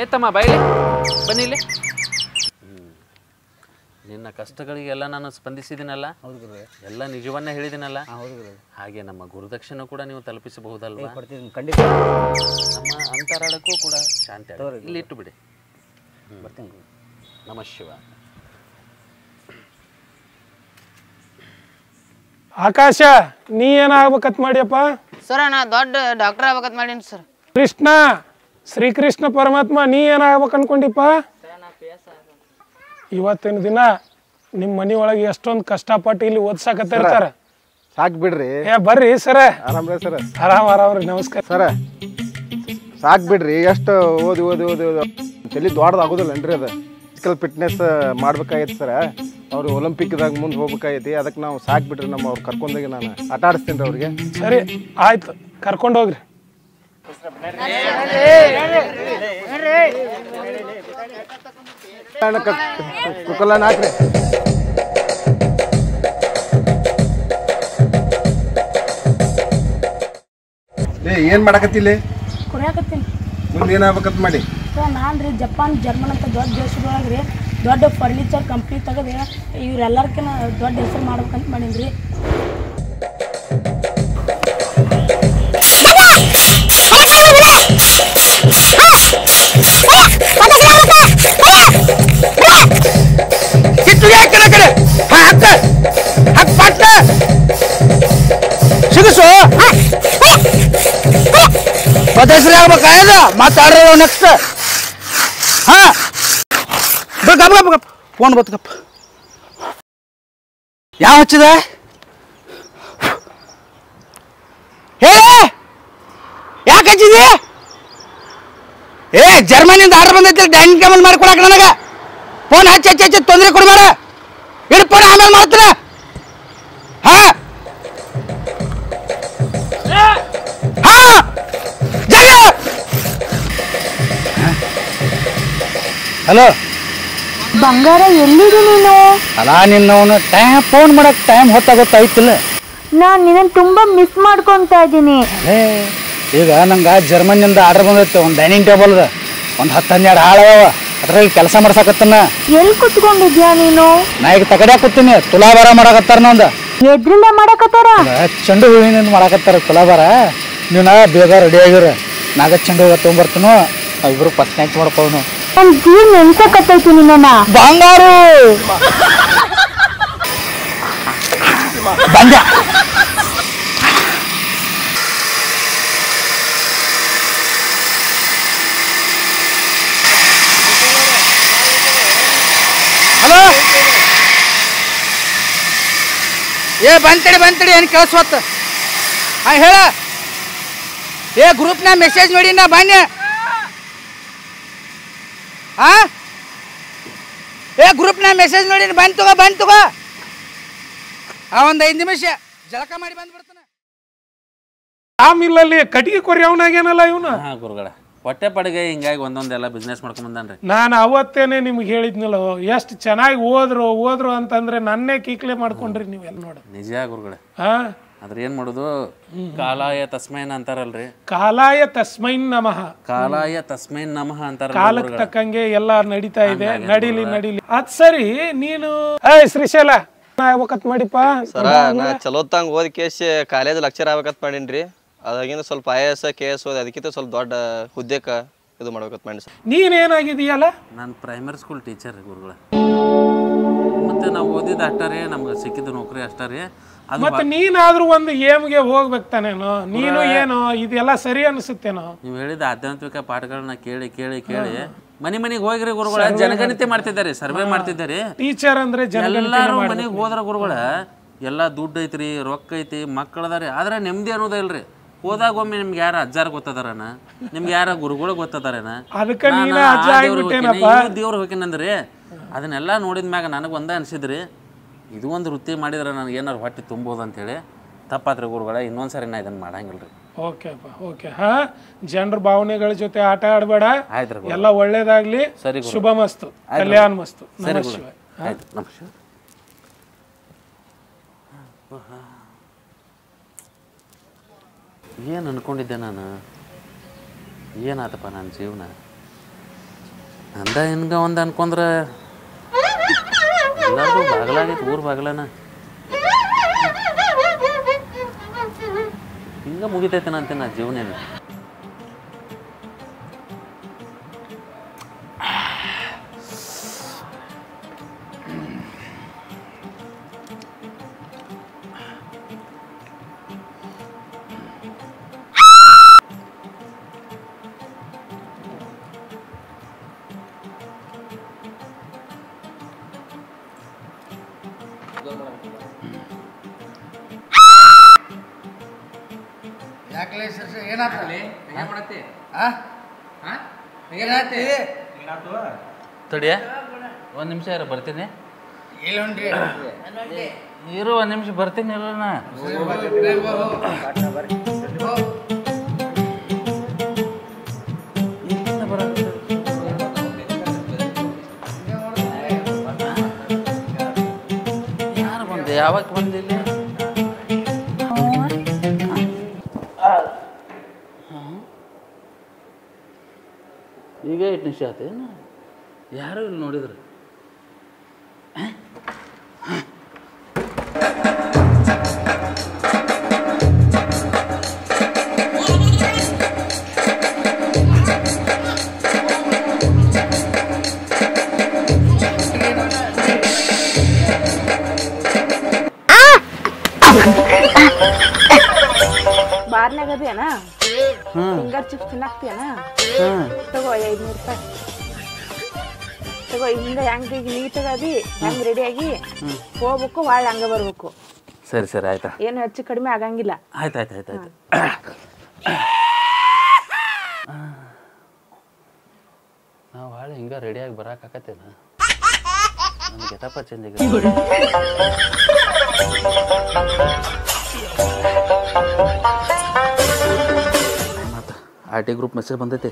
ಏತಮ್ಮ ಬಾಯಿಲೆ ಬನ್ನಿ ಇಲ್ಲಿ. ನಿನ್ನ ಕಷ್ಟಗಳಿಗೆಲ್ಲ ನಾನು ಸ್ಪಂದಿಸಿದ್ದೀನಲ್ಲ? ಹೌದು ಗುರುಗಳೇ. ಎಲ್ಲ ನಿಜವನ್ನೇ ಹೇಳಿದ್ದೀನಲ್ಲ? ಹೌದು ಗುರುಗಳೇ. ಹಾಗೆ ನಮ್ಮ ಗುರುದಕ್ಷಿಣೆ ಕೂಡ ನೀವು ತಲುಪಿಸಬಹುದಲ್ವಾ? ಖಂಡಿತ. ನಮ್ಮ ಅಂತರಾಳಕ್ಕೂ ಕೂಡ ಶಾಂತಿ ಆಗುತ್ತೆ. ಇಲ್ಲಿ ಇಟ್ಟು ಬಿಡಿ. ಬರ್ತೀನಿ. ನಮ ಶಿವ. ಆಕಾಶ, ನೀ ಏನಾಗ್ಬೇಕತ್ ಮಾಡಿಯಪ್ಪ? ಸರ್ ನಾ ದೊಡ್ಡ ಡಾಕ್ಟರ್ ಆಗ್ಬೇಕಂತ ಮಾಡೀನಿ ಸರ್. ಕೃಷ್ಣ, ಶ್ರೀಕೃಷ್ಣ ಪರಮಾತ್ಮ, ನೀ ಏನಾಗ್ಬೇಕು ಅನ್ಕೊಂಡಿಪ್ಪ? ಇವತ್ತಿನ ದಿನ ನಿಮ್ಮ ಮನಿ ಒಳಗೆ ಎಷ್ಟೊಂದು ಕಷ್ಟಪಟ್ಟು ಇಲ್ಲಿ ಓದ್ಸಾಕತ್ತಿರ್ತಾರ. ಸಾಕ್ ಬಿಡ್ರಿ. ಬರ್ರಿ ಸರ. ಆರಾಮ್ರಿ ಸರ್? ಆರಾಮ್ರಿ. ನಮಸ್ಕಾರ ಸರ. ಸಾಕ್ ಬಿಡ್ರಿ. ಎಷ್ಟು ಓದಿ ಓದಿ ಓದಿ ಓದಿ ತಲೆ ದೊಡ್ಡದಾಗೋದಿಲ್ಲನ್ರಿ. ಅದು ಫಿಸಿಕಲ್ ಫಿಟ್ನೆಸ್ ಮಾಡ್ಬೇಕಾಗೈತಿ ಸರ. ಅವ್ರು ಒಲಿಂಪಿಕ್ದಾಗ ಮುಂದೆ ಹೋಗ್ಬೇಕಾಗೈತಿ. ಅದಕ್ಕೆ ನಾವು ಸಾಕ್ ಬಿಡ್ರಿ. ನಮ್ಮ ಅವ್ರು ಕರ್ಕೊಂಡೋಗಿ ನಾನು ಆಟ ಆಡಿಸ್ತೀನಿ ರೀ ಅವ್ರಿಗೆ. ಸರಿ ಆಯ್ತು, ಕರ್ಕೊಂಡು ಹೋಗ್ರಿ. ಕುಕ್ಕಲ್ಲ ಹಾಕ್ರಿ. ಏನ್ ಮಾಡಕತ್ತಿಲ್ಲ? ಕುರಿಯಾಕತ್ತೀನಿ. ಮುಂದೆ ಏನಾಗ್ಬೇಕಂತ ಮಾಡಿ? ನಾನು ರೀ ಜಪಾನ್ ಜರ್ಮನ್ ಅಂತ ದೊಡ್ಡ ದೇಶದೊಳಗೆ ರೀ ದೊಡ್ಡ ಫರ್ನಿಚರ್ ಕಂಪ್ನಿ ತೆಗೆದು ಇವ್ರೆಲ್ಲರ್ಕಿನ್ನ ದೊಡ್ಡ ಹೆಸರು ಮಾಡ್ಬೇಕಂತ ಮಾಡೀನಿ ರೀ. ಕಿತ್ತು ಯಾಕೆ ಕಡೆ ಹಾಕ ಹಾಕ್ ಪಟ್ಟ ಪದೇಶ್ವರಿ ಆಗ್ಬೇಕಾಯ್ದ ಮಾತಾಡ್ರಿ ನೆಕ್ಸ್ಟ್. ಹಾ ಗಪ್ ಗಪ್ ಗಪ್ ಫೋನ್ ಬತ್ ಗಪ್. ಯಾವ ಹಚ್ಚಿದ ಹೇ ಯಾಕೆ ಹಚ್ಚಿದಿ? ಜರ್ಮನಿಯಿಂದ ಆರ್ಡರ್ ಬಂದೈತಿ ಡೈನಿಂಗ್ ಟೇಬಲ್ ಮಾಡಿ ಕೊಡಾಕ ನನಗೆ. ಫೋನ್ ಹಚ್ಚಿ ಹಚ್ಚಿ ಹಚ್ಚಿ ತೊಂದರೆ ಕೊಡ್ಬೇಡ. ಇಡು ಫೋನ್ ಆಮೇಲೆ ಮಾಡ್ತಾರ. ಹಾ ಹಲೋ ಬಂಗಾರ ಎಲ್ಲಿದೆ ನೀನು? ಅಲ್ಲ ನಿನ್ನವನು ಟೈಮ್ ಫೋನ್ ಮಾಡಕ್ ಟೈಮ್ ಹೊತ್ತಾಗೊತ್ತಾಯ್ತಿಲ್ಲ. ನಾನು ನಿನ್ನ ತುಂಬಾ ಮಿಸ್ ಮಾಡ್ಕೊಂತ ಇದ್ದೀನಿ. ಈಗ ನಂಗೆ ಜರ್ಮನಿಯಿಂದ ಆರ್ಡರ್ ಬಂದೈತೆ ಒಂದು ಡೈನಿಂಗ್ ಟೇಬಲ್ದ ಒಂದು 10-12 ಹಾಳವ. ಅದ್ರಾಗ ಕೆಲಸ ಮಾಡ್ಸಕತ್ತನ. ಎಲ್ಲಿ ಕುತ್ಕೊಂಡಿದ್ಯಾ ನೀನು? ನಾ ಈಗ ತಗಡ್ಯಾಕ ಕೂತೀನಿ. ತುಲಾಭಾರ ಮಾಡಕತ್ತಾರ ನಂದು. ಎದ್ರಿಂದ ಮಾಡಕತ್ತಾರ? ಚೆಂಡು ಹೂವಿನಿಂದ ಮಾಡಕತ್ತಾರ ತುಲಾಭಾರ. ನೀನು ಬೇಗ ರೆಡಿ ಆಗಿರ. ನಾಗ ಚೆಂಡು ಹೂವ ತೊಗೊಂಬರ್ತೀನೋ ಇಬ್ರು ಪತ್ನಾಯ್ತು ಮಾಡ್ಕೋನು. ನನ್ ಜೀವ ನೆನ್ಸಕತ್ತೈತಿ ನಿನ್ನ. ಬಂಗಾರು ಬಂದ. ಹಲೋ ಬಂತಡಿ ಏನು ಕೇಳಿಸ್ವತ್ತ? ಹಾಂ ಹೇಳ. ಗ್ರೂಪ್ನ ಮೆಸೇಜ್ ನೋಡಿ ನಾ ಬನ್ನಿ. ಹಾ ಗ್ರೂಪ್ನ ಮೆಸೇಜ್ ನೋಡಿ ಬಂದ್ ತಗೋ. ಒಂದು 5 ನಿಮಿಷ ಜಳಕ ಮಾಡಿ ಬಂದ್ಬಿಡ್ತಾನೆ. ಆ ಮಿಲ್ಲಲ್ಲಿ ಕಟ್ಟಿಗೆ ಕೊರಿ ಅವನಾಗೇನಲ್ಲ ಇವನು. ಹಾ ಗುರುಗಳ ಹೊಟ್ಟೆ ಪಡೆಗೆ ಹಿಂಗಾಗಿ ಒಂದೊಂದೆಲ್ಲ ಬಿಸ್ನೆಸ್ ಮಾಡ್ಕೊಂಡ್ ಬಂದಾನ್ರಿ. ನಾನು ಅವತ್ತೇನೆ ನಿಮ್ಗೆ ಹೇಳಿದ್ನಲ್ಲ ಎಷ್ಟು ಚೆನ್ನಾಗಿ ಓದ್ರು ಅಂತಂದ್ರೆ ನನ್ನೇ ಕೀಕ್ಲೆ ಮಾಡ್ಕೊಂಡ್ರಿ ನೀವೆಲ್ಲ ನೋಡಿ. ನಿಜ ಗುರುಗಳ. ಹಾ ಅದ್ರ ಏನ್ ಮಾಡುದು, ಕಾಲಾಯ ತಸ್ಮೈನ್ ಅಂತಾರಲ್ರಿ. ಕಾಲಾಯ ತಸ್ಮೈನ್ ನಮಃ. ಕಾಲಾಯ ತಸ್ಮೈನ್ ನಮಃ ಅಂತಾರ. ಕಾಲಕ್ಕೆ ತಕ್ಕಂಗೆ ಎಲ್ಲ ನಡೀತಾ ಇದೆ. ನಡೀಲಿ. ಅದ್ ಸರಿ ನೀನು ಶ್ರೀಶೈಲ ಯಾವಕತ್ ಮಾಡಿಪ್ಪ? ಸರ ನಾ ಚಲೋತ್ತಂಗ್ ಓದಿ ಕೇಸ್ ಕಾಲೇಜ್ ಲೆಕ್ಚರ್ ಆಗ್ಬೇಕತ್ ಮಾಡೀನ್ರಿ. ಅದಾಗಿಂದ ಸ್ವಲ್ಪ IAS KS ಓದಿ ಅದಕ್ಕಿಂತ ಸ್ವಲ್ಪ ದೊಡ್ಡ ಹುದ್ದೆಕ ಇದು ಮಾಡ್ಬೇಕತ್ ಮಾಡಿ ಸರ್. ನೀನೇನಾಗಿದೀಯಲ್ಲ? ನಾನು ಪ್ರೈಮರಿ ಸ್ಕೂಲ್ ಟೀಚರ್ ಗುರುಗಳ. ಮತ್ತೆ ನಾವು ಓದಿದ ಅಷ್ಟರೇ ನಮ್ಗೆ ಸಿಕ್ಕಿದ ನೌಕರಿ ಅಷ್ಟರೇ. ಮತ್ತೆ ನೀನಾದ್ರೂ ಒಂದು ಏಮ್ಗೆ ಹೋಗ್ಬೇಕು ತಾನೇನೋ. ನೀನು ಏನೋ ಇದೆಲ್ಲ ಸರಿ ಅನಿಸುತ್ತೇನೋ? ನೀವು ಹೇಳಿದ ಆಧ್ಯಾತ್ಮಿಕ ಪಾಠಗಳನ್ನ ಕೇಳಿ ಮನೆಗೆ ಹೋಗ್ರಿ ಗುರುಗಳ. ಜನಗಣತಿ ಮಾಡ್ತಿದ್ದಾರೆ, ಸರ್ವೆ ಮಾಡ್ತಿದ್ದಾರೆ. ಟೀಚರ್ ಅಂದ್ರೆ ಎಲ್ಲಾರು ಮನೆಗೆ ಹೋದ್ರ ಗುರುಗಳ ಎಲ್ಲ ದುಡ್ಡು ಐತ್ರಿ, ರೊಕ್ಕ ಐತಿ, ಮಕ್ಕಳದಾರಿ, ಆದ್ರೆ ನೆಮ್ಮದಿ ಅನ್ನೋದೇ ಇಲ್ರಿ. ಹೋದಾಗ ಒಮ್ಮೆ ನಿಮ್ಗೆ ಯಾರ ಅಜ್ಜಾರ್ ಗೊತ್ತದಾರನ, ನಿಮ್ಗೆ ಯಾರ ಗುರುಗಳು ಗೊತ್ತದಾರೇನ, ದೇವ್ರು ಹೋಗಿನಂದ್ರಿ. ಅದನ್ನೆಲ್ಲ ನೋಡಿದ ಮ್ಯಾಗ ನನಗೆ ಒಂದೇ ಅನ್ಸಿದ್ರಿ, ಇದು ಒಂದು ವೃತ್ತಿ ಮಾಡಿದ್ರೆ ನನಗೆ ಏನಾರು ಹೊಟ್ಟೆ ತುಂಬೋದು ಅಂತೇಳಿ. ತಪ್ಪಾತ್ರಿ ಗುರುಗಳ, ಇನ್ನೊಂದ್ಸರಿ ನಾ ಇದನ್ನ ಮಾಡಂಗಿಲ್ರಿ. ಓಕೆ. ಹಾ ಜನರ ಭಾವನೆಗಳ ಜೊತೆ ಆಟ ಆಡಬೇಡ. ಎಲ್ಲ ಒಳ್ಳೇದಾಗ್ಲಿ. ಶುಭ ಮಸ್ತು, ಕಲ್ಯಾಣ ಮಸ್ತು. ನಮಸ್ಕಾರ. ನಮಸ್ಕಾರ. ಏನು ಅನ್ಕೊಂಡಿದ್ದೆ ನಾನು? ಏನಾತಪ್ಪ ನನ್ನ ಜೀವನ? ಅಂದ ಹೆಂಗ ಒಂದು ಅನ್ಕೊಂಡ್ರೆ ಎಲ್ಲರಿಗೂ ಬಾಗಲಾಗೈತೆ, ಊರು ಬಾಗಲನ ಹಿಂಗ ಮುಗಿತೈತೆ ಅಂತೆ ನಾ ಜೀವನ. ತಡಿಯ ಒಂದು ನಿಮಿಷ ಇರ, ಬರ್ತೀನಿ. ಇರು ಒಂದು ನಿಮಿಷ ಬರ್ತೀನಿ. ಇರೋಣ ಯಾರು ಬಂದೆ? ಯಾವಾಗ ಬಂದಿಲ್ಲ? ಈಗ 8 ನಿಮಿಷ ಆತೇನು? ಯಾರು ಇಲ್ಲಿ ನೋಡಿದ್ರು? ಬಾರ್ನ್ಯಾಗ ಅದೇನ ಹ್ಮ್. ಫಿಂಗರ್ ಚಿಪ್ಸ್ ತಿನ್ನಾಕ್ತಿಯನ ಹ್ಮ್. ತಗೋ 500 ರೂಪಾಯಿ ತಗೋ. ಹಿಂಗ ಹೆಂಗ ಈಗ ನೀಟಾಗ ಅದಿ ಹೆಂಗ್ ರೆಡಿಯಾಗಿ ಹೋಗ್ಬೇಕು ಒಳ್ಳೆ ಹಂಗ ಬರ್ಬೇಕು. ಸರಿ ಸರಿ ಆಯ್ತಾ. ಏನು ಹೆಚ್ಚು ಕಡಿಮೆ ಆಗಂಗಿಲ್ಲ. ಆಯ್ತು ಆಯ್ತು ಆಯ್ತು ಆಯ್ತು. ನಾವು ಹಾಳೆ ಹಿಂಗ ರೆಡಿಯಾಗಿ ಬರಾಕತ್ತೇನ ನಮ್ಗೆ ಗೆಟಪ್ಪ ಚೇಂಜ್ ಆಗಿದೆ. ಮತ್ತು RT ಗ್ರೂಪ್ ಮೆಸೇಜ್ ಬಂದೈತಿ.